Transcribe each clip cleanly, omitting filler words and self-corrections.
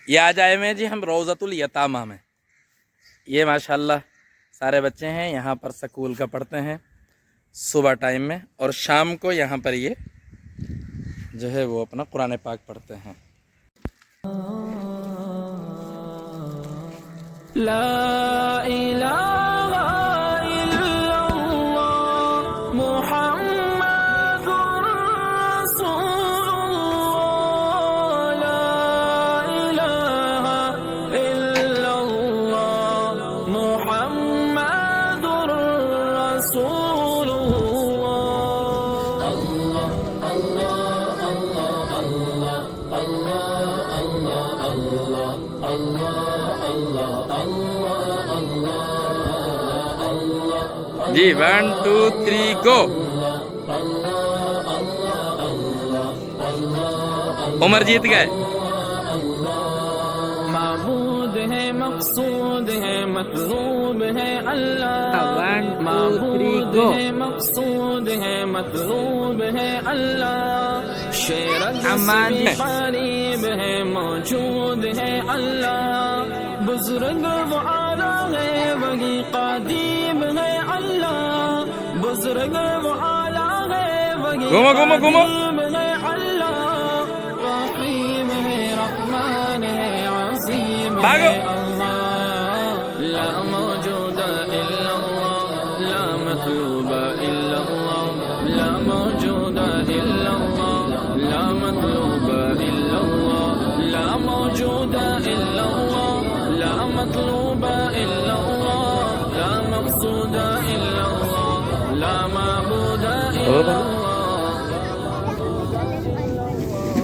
یہ آج آئے ہوئے ہیں جی ہم روضۃ الیتامہ میں. یہ ماشاءاللہ سارے بچے ہیں یہاں پر سکول کا پڑھتے ہیں صبح ٹائم میں، اور شام کو یہاں پر یہ جو ہے وہ اپنا قرآن پاک پڑھتے ہیں. لا الہ الا اللہ محمد رسول اللہ. لا الہ الا اللہ محمد رسول جی 1 2 3 گو. عمر جیت گئے. معبود ہے مقصود ہے مطلوب ہے اللہ. معبود ہے مقصود ہے مطلوب ہے اللہ. شیر بھی قریب ہے موجود ہے اللہ. بزرگ و اعلیٰ ہے وہی قدیم ہے اللہ. بزرگ و اعلیٰ ہے وہی قدیم ہے اللہ. رحیم ہے رحمان ہے عظیم ہے اللہ. لا موجود الا اللہ لا مطلوب الا اللہ. لا موجود الا اللہ لا مطلوب الا اللہ. لا موجود الا اللہ لا مطلوب الا اللہ. لا مقصود الا اللہ لا معبود الا اللہ.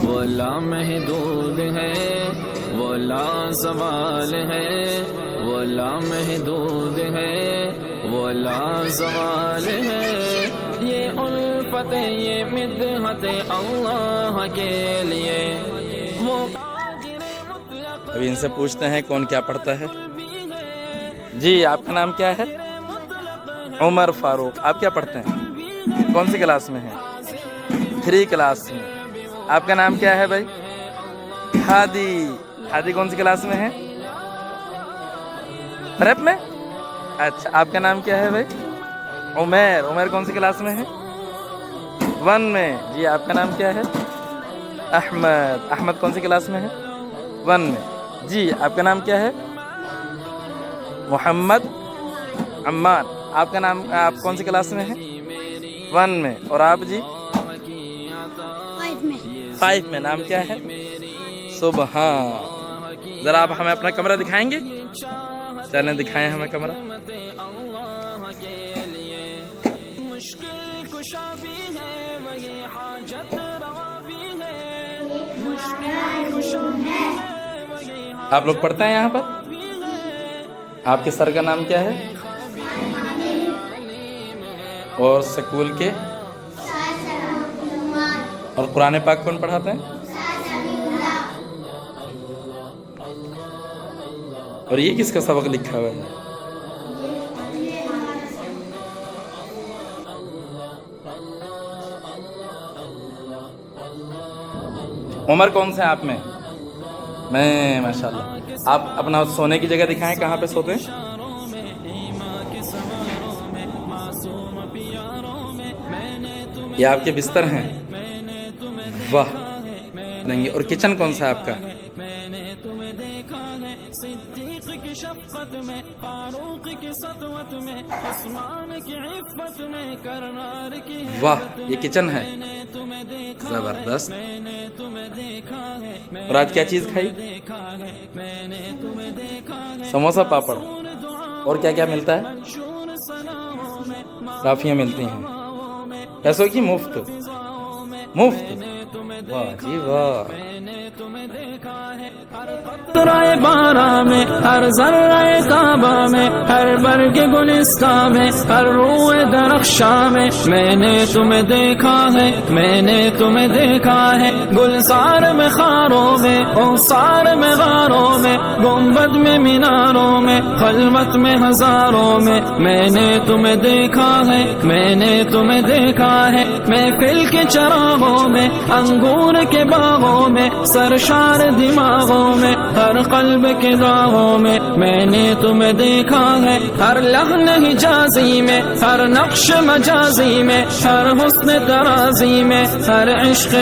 وہ لا محدود ہے وہ لا زوال ہے. وہ لا محدود ہے وہ لا زوال ہے. یہ الفت یہ مدحت اللہ کے لیے. وہ ابھی ان سے پوچھتے ہیں کون کیا پڑھتا ہے. جی آپ کا نام کیا ہے؟ عمر فاروق. آپ کیا پڑھتے ہیں؟ کون سی کلاس میں ہیں؟ 3 کلاس میں. آپ کا نام کیا ہے بھائی؟ ہادی. ہادی کون سی کلاس میں ہے؟ پریپ میں. اچھا آپ کا نام کیا ہے بھائی؟ عمیر. عمیر کون سی کلاس میں ہے؟ 1 میں. جی آپ کا نام کیا ہے؟ احمد. احمد کون سی کلاس میں ہے؟ 1 میں. جی آپ کا نام کیا ہے؟ محمد عمان. آپ کا نام آپ کون سی کلاس میں ہیں؟ 1 میں. اور آپ جی؟ 5 میں. نام کیا ہے؟ سبحان. ذرا آپ ہمیں اپنا کمرہ دکھائیں گے؟ چلیں دکھائیں ہمیں کمرہ. مشکل کشا بھی ہے وہی حاجت روا بھی ہے. مشکل کشا بھی ہے وہی. آپ لوگ پڑھتے ہیں یہاں پر؟ آپ کے سر کا نام کیا ہے؟ اور سکول کے اور قرآن پاک کون پڑھاتے ہیں؟ اور یہ کس کا سبق لکھا ہوا ہے؟ عمر کون سے آپ میں ماشاءاللہ. آپ اپنا سونے کی جگہ دکھائیں کہاں پہ سوتے ہیں؟ یہ آپ کے بستر ہیں. واہ. نہیں. اور کچن کون سا ہے آپ کا؟ صدیق کی شفقت میں فاروق کی سطوت میں عثمان کی عفت میں کرار کی. واہ. یہ کچن ہے. زبردست. اور آج کیا چیز کھائی؟ سموسا پاپڑ. اور کیا کیا ملتا ہے؟ ٹافیاں ملتی ہیں پیسوں کی مفت. واہ جی واہ. قطرہ بارہ میں ہر ذرہ کعبہ میں ہر برگ گلستاں میں ہر روح درخشاں میں نے تمہیں دیکھا ہے. میں نے تمہیں دیکھا ہے. گلزار میں خاروں میں اوسار میں غاروں میں گنبد میں میناروں میں خلوت میں ہزاروں میں نے تمہیں دیکھا ہے. میں نے تمہیں دیکھا ہے. محفل کے چراغوں میں انگور کے باغوں میں سرشار دماغوں میں ہر ہر قلب کے راہوں میں نے تمہیں دیکھا ہے، ہر لحن حجازی میں، ہر نقش مجازی میں، ہر حسن ترازی میں، ہر عشق